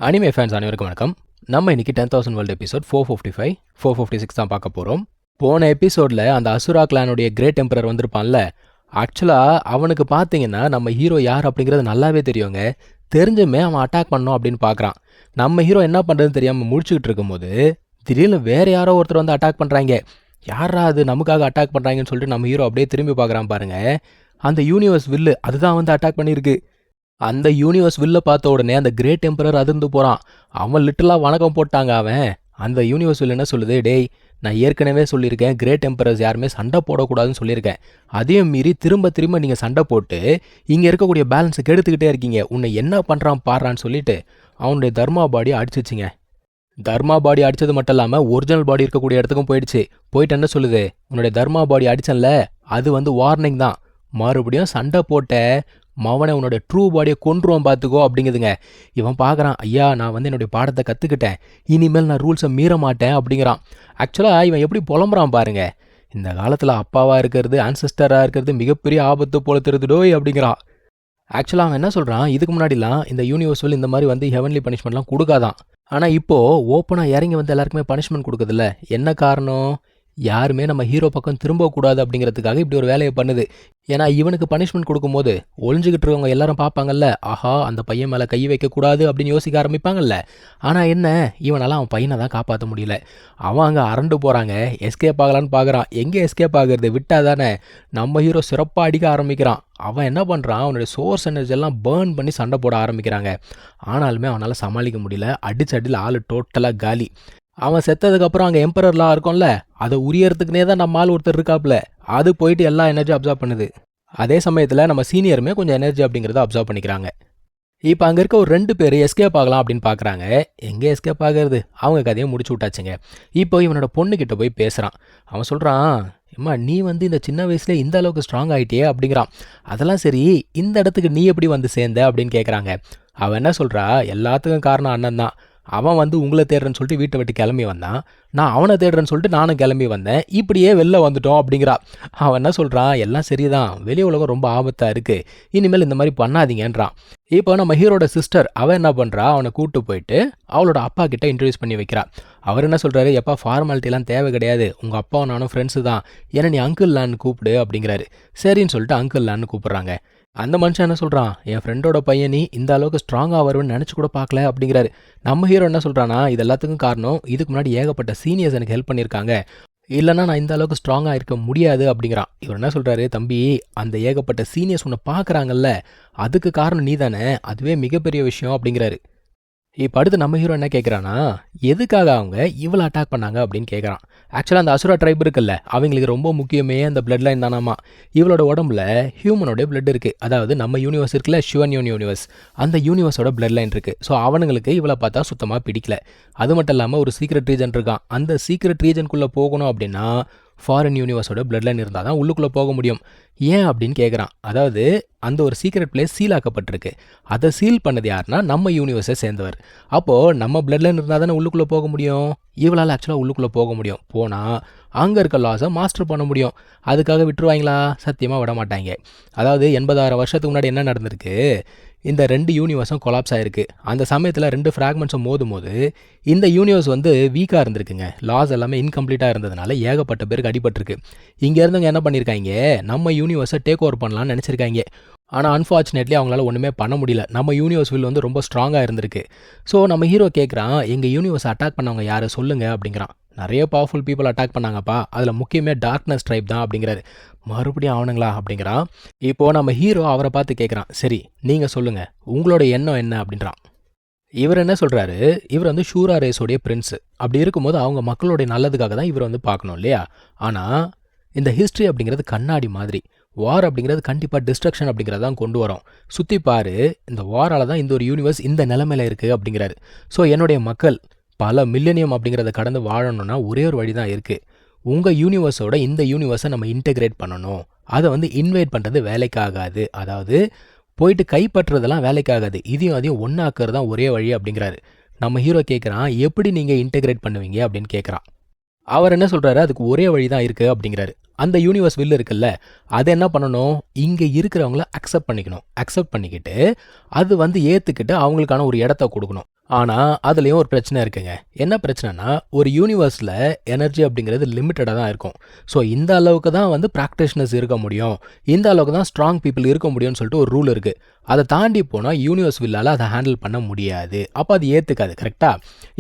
Anime fans அனைவருக்கும் வணக்கம். நம்ம இன்னைக்கு 10,000 வேர்ல்டு எபிசோட் 455, 456 தான் பார்க்க போகிறோம். போன எபிசோடில் அந்த அசுரா கிளானுடைய கிரேட் எம்பரர் வந்திருப்பான்ல, ஆக்சுவலாக அவனுக்கு பார்த்தீங்கன்னா நம்ம ஹீரோ யார் அப்படிங்கிறது நல்லாவே தெரியுங்க. தெரிஞ்சுமே அவன் அட்டாக் பண்ணோம் அப்படின்னு பார்க்குறான். நம்ம ஹீரோ என்ன பண்ணுறதுன்னு தெரியாமல் முடிச்சுக்கிட்டு இருக்கும்போது திடீர்னு வேறு யாரோ ஒருத்தர் வந்து அட்டாக் பண்ணுறாங்க. யாரா அது நமக்காக அட்டாக் பண்ணுறாங்கன்னு சொல்லிட்டு நம்ம ஹீரோ அப்படியே திரும்பி பார்க்குறான் பாருங்க. அந்த யூனிவர்ஸ் வில்லு அதுதான் வந்து அட்டாக் பண்ணியிருக்கு. அந்த யூனிவர்ஸ் வில்ல பார்த்த உடனே அந்த கிரேட் எம்பரர் அதிர்ந்து போகிறான். அவன் லிட்டலாக வணக்கம் போட்டாங்க அவன். அந்த யூனிவர்ஸ் வில் என்ன சொல்லுது, டேய் நான் ஏற்கனவே சொல்லியிருக்கேன் கிரேட் எம்பரர்ஸ் யாருமே சண்டை போடக்கூடாதுன்னு சொல்லியிருக்கேன். அதையும் மீறி திரும்ப திரும்ப நீங்கள் சண்டை போட்டு இங்கே இருக்கக்கூடிய பேலன்ஸை கெடுத்துக்கிட்டே இருக்கீங்க. உன்னை என்ன பண்ணுறான் பாடுறான்னு சொல்லிட்டு அவனுடைய தர்மா பாடி அடிச்சிச்சிங்க. தர்மா பாடி அடித்தது மட்டும் இல்லாமல் ஒரிஜினல் பாடி இருக்கக்கூடிய இடத்துக்கும் போயிட்டு என்ன சொல்லுது, உன்னுடைய தர்மா பாடி அடிச்சன்ல அது வந்து வார்னிங் தான், மறுபடியும் சண்டை போட்ட மவனை உன்னோட ட்ரூ பாடியை கொன்றுவான் பார்த்துக்கோ அப்படிங்குதுங்க. இவன் பார்க்குறான், ஐயா நான் வந்து என்னுடைய பாடத்தை கற்றுக்கிட்டேன், இனிமேல் நான் ரூல்ஸை மீற மாட்டேன் அப்படிங்கிறான். ஆக்சுவலாக இவன் எப்படி புலம்புறான் பாருங்க. இந்த காலத்தில் அப்பாவாக இருக்கிறது ஆன்செஸ்டராக இருக்கிறது மிகப்பெரிய ஆபத்து போல தெரியுதுடோய் அப்படிங்கிறான். ஆக்சுவலாக அவன் என்ன சொல்கிறான், இதுக்கு முன்னாடிலாம் இந்த யூனிவர்ஸில் இந்த மாதிரி வந்து ஹெவன்லி பனிஷ்மெண்ட்லாம் கொடுக்காதான். ஆனால் இப்போது ஓப்பனாக இறங்கி வந்து எல்லாருக்குமே பனிஷ்மெண்ட் கொடுக்குதில்ல. என்ன காரணம், யாருமே நம்ம ஹீரோ பக்கம் திரும்பக்கூடாது அப்படிங்கிறதுக்காக இப்படி ஒரு வேலையை பண்ணுது. ஏன்னா இவனுக்கு பனிஷ்மெண்ட் கொடுக்கும்போது ஒழிஞ்சிக்கிட்டு இருக்கவங்க எல்லாரும் பார்ப்பாங்கல்ல, ஆஹா அந்த பையன் மேலே கை வைக்கக்கூடாது அப்படின்னு யோசிக்க ஆரம்பிப்பாங்கல்ல. ஆனால் என்ன, இவனால் அவன் பையனை தான் காப்பாற்ற முடியல. அவன் அங்கே அரண்டு போகிறாங்க, எஸ்கேப் ஆகலான்னு பார்க்குறான். எங்கே எஸ்கேப் ஆகுறது, விட்டா தானே. நம்ம ஹீரோ சிறப்பாக அடிக்க ஆரம்பிக்கிறான். அவன் என்ன பண்ணுறான், அவனுடைய சோர்ஸ் எனர்ஜி எல்லாம் பேர்ன் பண்ணி சண்டை போட ஆரம்பிக்கிறாங்க. ஆனாலுமே அவனால் சமாளிக்க முடியல. அடிச்சடியில் ஆள் டோட்டலாக காலி. அவன் செத்ததுக்கப்புறம் அங்கே எம்பரர்லாம் இருக்கும்ல, அதை உரியறதுக்குனே தான் நம்ம ஆள் ஒருத்தர் இருக்காப்புல, அது போயிட்டு எல்லா எனர்ஜி அப்சர்வ் பண்ணுது. அதே சமயத்தில் நம்ம சீனியருமே கொஞ்சம் எனர்ஜி அப்படிங்கிறத அப்சர்வ் பண்ணிக்கிறாங்க. இப்போ அங்கே இருக்க ஒரு 2 பேர் எஸ்கேப் ஆகலாம் அப்படின்னு பார்க்குறாங்க. எங்கே எஸ்கேப் ஆகிறது, அவங்க கதையை முடிச்சு விட்டாச்சுங்க. இப்போ இவனோட பொண்ணுக்கிட்ட போய் பேசுகிறான். அவன் சொல்கிறான், அம்மா நீ வந்து இந்த சின்ன வயசுல இந்த அளவுக்கு ஸ்ட்ராங் ஆகிட்டியே அப்படிங்கிறான். அதெல்லாம் சரி, இந்த இடத்துக்கு நீ எப்படி வந்து சேர்ந்த அப்படின்னு கேட்குறாங்க. அவன் என்ன சொல்கிறா, எல்லாத்துக்கும் காரணம் அண்ணன் தான். அவன் வந்து உங்களை தேடுறேன்னு சொல்லிட்டு வீட்டை விட்டு கிளம்பி வந்தான், நான் அவனை தேடுறேன்னு சொல்லிட்டு நானும் கிளம்பி வந்தேன், இப்படியே வெளில வந்துட்டோம் அப்படிங்கிறா. அவன் என்ன சொல்கிறான், எல்லாம் சரிதான், வெளி உலகம் ரொம்ப ஆபத்தாக இருக்குது, இனிமேல் இந்த மாதிரி பண்ணாதீங்கன்றான். இப்போ நம்ம ஹீரோட சிஸ்டர் அவன் என்ன பண்ணுறா, அவனை கூப்பிட்டு போயிட்டு அவளோட அப்பா கிட்ட இன்ட்ரடியூஸ் பண்ணி வைக்கிறா. அவர் என்ன சொல்கிறாரு, எப்பா ஃபார்மாலிட்டிலாம் தேவை கிடையாது, உங்கள் அப்பாவும் நானும் ஃப்ரெண்ட்ஸு தான், ஏன்னா நீ அங்கிள் லான்னு கூப்பிடு அப்படிங்கிறாரு. சரின்னு சொல்லிட்டு அங்கிள் லான்னு கூப்பிட்றாங்க. அந்த மனுஷன் என்ன சொல்கிறான், என் ஃப்ரெண்டோட பையன் நீ இந்த அளவுக்கு ஸ்ட்ராங்காக வருவேன்னு நினச்சி கூட பார்க்கல அப்படிங்கிறாரு. நம்ம ஹீரோ என்ன சொல்கிறான்னா, இது எல்லாத்துக்கும் காரணம் இதுக்கு முன்னாடி ஏகப்பட்ட சீனியர்ஸ் எனக்கு ஹெல்ப் பண்ணியிருக்காங்க, இல்லைனா நான் இந்த அளவுக்கு ஸ்ட்ராங்காக இருக்க முடியாது அப்படிங்கிறான். இவர் என்ன சொல்கிறாரு, தம்பி அந்த ஏகப்பட்ட சீனியர்ஸ் உன்னை பார்க்குறாங்கல்ல, அதுக்கு காரணம் நீ தானே, அதுவே மிகப்பெரிய விஷயம் அப்படிங்கிறாரு. இப்போ அடுத்து நம்ம ஹீரோ என்ன கேட்குறான்னா, எதுக்காக அவங்க இவ்வளோ அட்டாக் பண்ணாங்க அப்படின்னு கேட்குறான். ஆக்சுவலாக அந்த அசுரா ட்ரைப் இருக்குல்ல, அவங்களுக்கு ரொம்ப முக்கியமே அந்த பிளட் லைன் தானாமா. இவளோட உடம்புல ஹியூமனோட பிளட் இருக்குது, அதாவது நம்ம யூனிவர்ஸ் இருக்குல்ல, ஷுவன்யூன் யூனிவர்ஸ், அந்த யூனிவர்ஸோட பிளட் லைன் இருக்குது. ஸோ அவனுங்களுக்கு இவளை பார்த்தா சுத்தமாக பிடிக்கல. அது மட்டும் இல்லாமல் ஒரு சீக்ரெட் ரீஜன் இருக்கான், அந்த சீக்ரெட் ரீஜனுக்குள்ளே போகணும் அப்படின்னா ஃபாரின் யூனிவர்ஸோட பிளட் லைன் இருந்தால் தான் உள்ளுக்குள்ளே போக முடியும். ஏன் அப்படின்னு கேட்குறான். அதாவது அந்த ஒரு சீக்ரெட் பிளேஸ் சீல் ஆக்கப்பட்டிருக்கு, அதை சீல் பண்ணது யாருன்னா நம்ம யூனிவர்ஸை சேர்ந்தவர். அப்போது நம்ம பிளட் லைன் இருந்தால் தானே உள்ளுக்குள்ளே போக முடியும். இவளால் ஆக்சுவலாக உள்ளுக்குள்ளே போக முடியும், போனால் அங்கே இருக்க லாஸை மாஸ்டர் பண்ண முடியும். அதுக்காக விட்டுருவாங்களா, சத்தியமாக விட மாட்டாங்க. அதாவது 80,000 வருஷத்துக்கு முன்னாடி என்ன நடந்திருக்கு, இந்த 2 யூனிவர்ஸும் கொலாப்ஸ் ஆகிருக்கு. அந்த சமயத்தில் 2 ஃப்ராக்மெண்ட்ஸும் மோதும்போது இந்த யூனிவர்ஸ் வந்து வீக்காக இருந்திருக்குங்க, லாஸ் எல்லாமே இன்கம்ப்ளீட்டாக இருந்ததுனால ஏகப்பட்ட பேருக்கு அடிபட்டிருக்கு. இங்கே இருந்தவங்க என்ன பண்ணியிருக்காங்க, நம்ம யூனிவர்ஸை டேக் ஓவர் பண்ணலான்னு நினச்சிருக்காங்க. ஆனால் அன்ஃபார்ச்சுனேட்லி அவங்களால ஒன்றுமே பண்ண முடியல. நம்ம யூனிவர்ஸ் வில் வந்து ரொம்ப ஸ்ட்ராங்காக இருந்திருக்கு. ஸோ நம்ம ஹீரோ கேட்குறான், எங்கள் யூனிவர்ஸ் அட்டாக் பண்ணவங்க யாரை சொல்லுங்கள் அப்படிங்கிறான். நிறைய பவர்ஃபுல் பீப்புள் அட்டாக் பண்ணாங்கப்பா, அதில் முக்கியமே டார்க்னஸ் ட்ரைப் தான் அப்படிங்கிறாரு. மறுபடியும் அவனுங்களா அப்படிங்கிறான். இப்போது நம்ம ஹீரோ அவரை பார்த்து கேட்குறான், சரி நீங்கள் சொல்லுங்கள் உங்களோட எண்ணம் என்ன அப்படின்றான். இவர் என்ன சொல்கிறாரு, இவர் வந்து ஷூரா ரேஸோடைய பிரின்ஸு. அப்படி இருக்கும்போது அவங்க மக்களுடைய நல்லதுக்காக தான் இவர் வந்து பார்க்கணும் இல்லையா. ஆனால் இந்த ஹிஸ்ட்ரி அப்படிங்கிறது கண்ணாடி மாதிரி, வார் அப்படிங்கிறது கண்டிப்பாக டிஸ்ட்ரக்ஷன் அப்படிங்கிறது தான் கொண்டு வரும். சுற்றி பாரு, இந்த வாரால் தான் இந்த ஒரு யூனிவர்ஸ் இந்த நிலைமையில் இருக்குது அப்படிங்கிறாரு. ஸோ என்னுடைய மக்கள் பல மில்லினியம் அப்படிங்கிறத கடந்து வாழணும்னா ஒரே ஒரு வழி தான் இருக்குது, உங்கள் யூனிவர்ஸோட இந்த யூனிவர்ஸை நம்ம இன்டெகிரேட் பண்ணணும். அதை வந்து இன்வைட் பண்ணுறது வேலைக்காகாது, அதாவது போயிட்டு கைப்பற்றுறதெல்லாம் வேலைக்காகாது, இதையும் அதையும் ஒன்றாக்குறது தான் ஒரே வழி அப்படிங்கிறாரு. நம்ம ஹீரோ கேட்குறான், எப்படி நீங்கள் இன்டெகிரேட் பண்ணுவீங்க அப்படின்னு கேட்குறான். அவர் என்ன சொல்கிறாரு, அதுக்கு ஒரே வழி தான் இருக்குது அப்படிங்கிறாரு. அந்த யூனிவர்ஸ் வில் இருக்குல்ல, அதை என்ன பண்ணணும், இங்கே இருக்கிறவங்கள அக்செப்ட் பண்ணிக்கணும். அக்செப்ட் பண்ணிக்கிட்டு அது வந்து ஏற்றுக்கிட்டு அவங்களுக்கான ஒரு இடத்த கொடுக்கணும். ஆனா, அதுலயும் ஒரு பிரச்சனை இருக்குங்க. என்ன பிரச்சனைன்னா, ஒரு யூனிவர்ஸ்ல எனர்ஜி அப்படிங்கிறது லிமிட்டடா தான் இருக்கும். ஸோ, இந்த அளவுக்கு தான் வந்து பிராக்டிஷனர்ஸ் இருக்க முடியும். இந்த அளவுக்கு தான் ஸ்ட்ராங் பீப்பிள் இருக்க முடியும்னு சொல்லிட்டு ஒரு ரூல் இருக்கு. அத தாண்டி போனா யூனிவர்ஸ் வில்லால அத ஹேண்டில் பண்ண முடியாது. அப்ப அது ஏத்துக்காது. கரெக்ட்டா?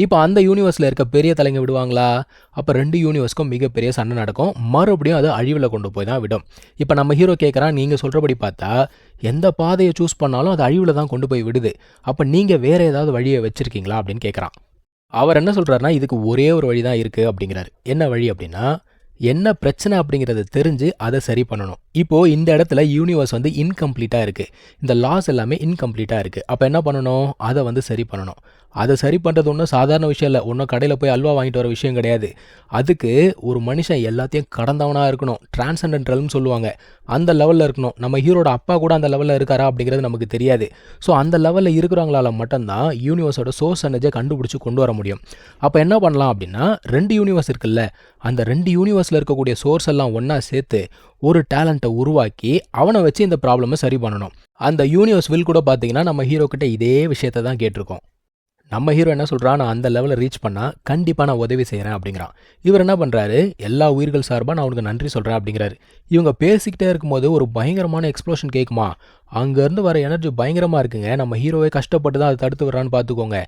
இப்ப அந்த யூனிவர்ஸ்ல இருக்க பெரிய தலைங்க விடுவாங்களா? அப்ப 2 யூனிவர்ஸ்க்கும் மிகப்பெரிய சண்டை நடக்கும். மறுபடியும் அது அழிவுல கொண்டு போய் தான் விடும். இப்ப நம்ம ஹீரோ கேட்கறான், நீங்க சொல்றபடி பார்த்தா, எந்த பாதைய சூஸ் பண்ணாலும் அது அழிவுல தான் கொண்டு போய் விடுது. அப்ப நீங்க வேற ஏதாவது வழிய வச்சிருக்கீங்களா? அப்படின்னு கேட்கறான். அவர் என்ன சொல்றாருன்னா, இதுக்கு ஒரே ஒரு வழி தான் இருக்கு அப்படிங்கிறாரு. என்ன வழி அப்படின்னா, என்ன பிரச்சனை அப்படிங்கிறத தெரிஞ்சு அத சரி பண்ணணும். இப்போ இந்த இடத்துல யூனிவர்ஸ் வந்து இன்கம்ப்ளீட்டா இருக்கு. இந்த லாஸ் எல்லாமே இன்கம்ப்ளீட்டா இருக்கு. அப்ப என்ன பண்ணணும்? அத வந்து சரி பண்ணணும். அத சரி பண்றது ஒண்ணும் சாதாரண விஷயம் இல்ல. ஒண்ணும் கடையில போய் அல்வா வாங்கிட்டு வர விஷயம் கிடையாது. அதுக்கு ஒரு மனுஷன் எல்லாத்தையும் கடந்தவனா இருக்கணும். டிரான்சென்டென்டல்னு சொல்லுவாங்க. அந்த லெவல்ல இருக்கணும். நம்ம ஹீரோட அப்பா கூட அந்த லெவல்ல இருக்காரா அப்படிங்கிறது நமக்கு தெரியாது. ஸோ அந்த லெவல்ல இருக்கிறவங்களால மட்டும் தான் யூனிவர்ஸோட சோர்ஸ் எனர்ஜிய கண்டுபிடிச்சு கொண்டு வர முடியும். அப்ப என்ன பண்ணலாம் அப்படின்னா, 2 யூனிவர்ஸ் இருக்குல்ல, அந்த 2 யூனிவர்ஸ்ல இருக்கக்கூடிய சோர்ஸ் எல்லாம் ஒண்ணா சேர்த்து ஒரு டேலண்ட்ட உருவாக்கி அவன வச்சு இந்த ப்ராப்ளம சரி பண்ணணும். அந்த யூனிவர்ஸ் வில் கூட பார்த்தீங்கன்னா, நம்ம ஹீரோ கிட்ட இதே விஷயத்த தான் கேட்டிருக்கோம். நம்ம ஹீரோ என்ன சொல்றான், நான் அந்த லெவல ரீச் பண்ணா கண்டிப்பா நான் உதவி செய்றேன் அப்படிங்கிறான். இவர் என்ன பண்றாரு, எல்லா உயிர்கள் சார்பா நான் உனக்கு நன்றி சொல்றேன் அப்படிங்கிறாரு. இவங்க பேசிக்கிட்டே இருக்கும்போது ஒரு பயங்கரமான எக்ஸ்ப்ளோஷன் கேட்குமா, அங்கேருந்து வர எனர்ஜி பயங்கரமா இருக்குங்க. நம்ம ஹீரோவே கஷ்டப்பட்டு தான் அதை தடுத்து விடுறான்னு பார்த்துக்கோங்க.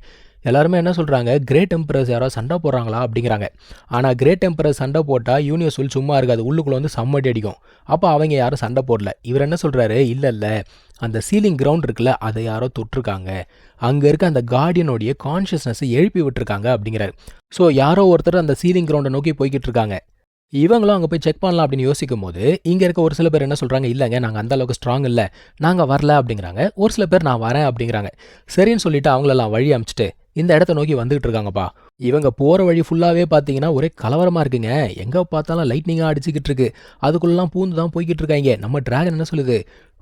எல்லாருமே என்ன சொல்றாங்க, கிரேட் எம்பரர்ஸ் யாராவது சண்டை போடுறாங்களா அப்படிங்கிறாங்க. ஆனா கிரேட் எம்பரர் சண்டை போட்டா யூனிவர்ஸ் வில் சும்மா இருக்காது. உள்ளுக்குள்ள வந்து செம்மடி அடிக்கும். அப்ப அவங்க யாரும் சண்டை போடல. இவர் என்ன சொல்றாரு, இல்ல அந்த சீலிங் கிரவுண்ட் இருக்குல்ல, அதை யாரோ தொட்டிருக்காங்க. அங்க இருக்க அந்த கார்டியனுடைய கான்ஷியஸ்னஸை எழுப்பி விட்டுருக்காங்க அப்படிங்கிறாரு. ஸோ யாரோ ஒருத்தர் அந்த சீலிங் கிரவுண்டை நோக்கி போய்கிட்டு இருக்காங்க. இவங்களும் அங்க போய் செக் பண்ணலாம் அப்படின்னு யோசிக்கும்போது, இங்க இருக்க ஒரு சில பேர் என்ன சொல்றாங்க, இல்லங்க நாங்க அந்த அளவுக்கு ஸ்ட்ராங் இல்ல. நாங்க வரல அப்படிங்கிறாங்க. ஒரு சில பேர் நான் வரேன் அப்படிங்கிறாங்க. சரின்னு சொல்லிட்டு அவங்களெல்லாம் வழி அனுப்பிச்சுட்டு இந்த இடத்த நோக்கி வந்துகிட்டு இருக்காங்கப்பா. இவங்க போற வழி ஃபுல்லாவே பார்த்தீங்கன்னா ஒரே கலவரமா இருக்குங்க. எங்க பார்த்தாலும் லைட்னிங்கா அடிச்சுக்கிட்டு இருக்கு. அதுக்குள்ளலாம் பூந்து தான் போய்க்கிட்டு இருக்காங்க. நம்ம டிராகன் என்ன சொல்லுது,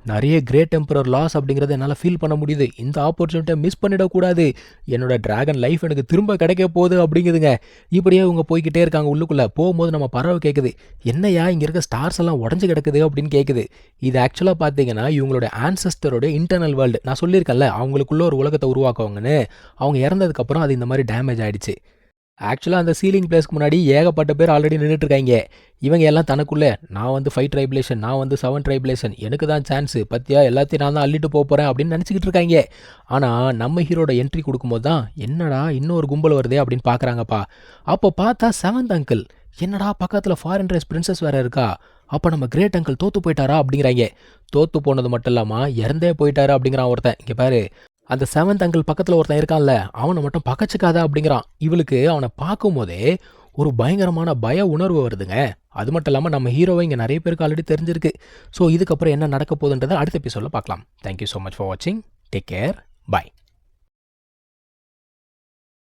நிறைய கிரேட் டெம்பரர் லாஸ் அப்படிங்கிறத என்னால் ஃபீல் பண்ண முடியுது. இந்த ஆப்பர்ச்சுனிட்டியை மிஸ் பண்ணிடக்கூடாது. என்னோட டிராகன் லைஃப் எனக்கு திரும்ப கிடைக்க போகுது அப்படிங்குதுங்க. இப்படியே இவங்க போய்கிட்டே இருக்காங்க. உள்ளுக்குள்ளே போகும்போது நம்ம பறவை கேட்குது, என்னையா இங்கே இருக்க ஸ்டார்ஸ் எல்லாம் உடஞ்சி கிடக்குது அப்படின்னு கேட்குது. இது ஆக்சுவலாக பார்த்தீங்கன்னா இவங்களோட ஆன்சஸ்டரோட இன்டர்னல் வேர்ல்டு. நான் சொல்லியிருக்கேன்ல, அவங்களுக்குள்ள ஒரு உலகத்தை உருவாக்குவாங்கன்னு. அவங்க இறந்ததுக்கப்புறம் அது இந்த மாதிரி டேமேஜ் ஆயிடுச்சு. ஆக்சுவலாக அந்த சீலிங் பிளேஸ்க்கு முன்னாடி ஏகப்பட்ட பேர் ஆல்ரெடி நின்றுட்டு இருக்காங்க. இவங்க எல்லாம் தனக்குள்ளே, நான் வந்து 5 ட்ரைபுலேஷன், நான் வந்து 7 ட்ரைபுலேஷன், எனக்கு தான் சான்ஸு, பத்தியா எல்லாத்தையும் நான் தான் அள்ளிட்டு போகிறேன் அப்படின்னு நினச்சிக்கிட்டு இருக்காங்க. ஆனால் நம்ம ஹீரோட என்ட்ரி கொடுக்கும்போது தான், என்னடா இன்னொரு கும்பல் வருதே அப்படின்னு பார்க்குறாங்கப்பா. அப்போ பார்த்தா 7th அங்கிள், என்னடா பக்கத்தில் ஃபாரின் ரைஸ் பிரின்சஸ் வேற இருக்கா, அப்போ நம்ம கிரேட் அங்கிள் தோத்து போயிட்டாரா அப்படிங்கிறாங்க. தோத்து போனது மட்டும் இல்லாமல் இறந்தே போயிட்டாரு அப்படிங்கிறான் ஒருத்தன். இங்கே பாரு, அந்த 7th அங்கிள் பக்கத்தில் ஒருத்தன் இருக்கான்ல, அவனை மட்டும் பக்கச்சிக்காத அப்படிங்கிறான். இவளுக்கு அவனை பார்க்கும்போதே ஒரு பயங்கரமான பய உணர்வு வருதுங்க. அது மட்டும் இல்லாமல் நம்ம ஹீரோவை இங்கே நிறைய பேருக்கு ஆல்ரெடி தெரிஞ்சிருக்கு. ஸோ இதுக்கப்புறம் என்ன நடக்க போகுதுன்றதை அடுத்த எபிசோடில் பார்க்கலாம். தேங்க்யூ ஸோ மச் ஃபார் வாட்சிங். Take care. பாய்.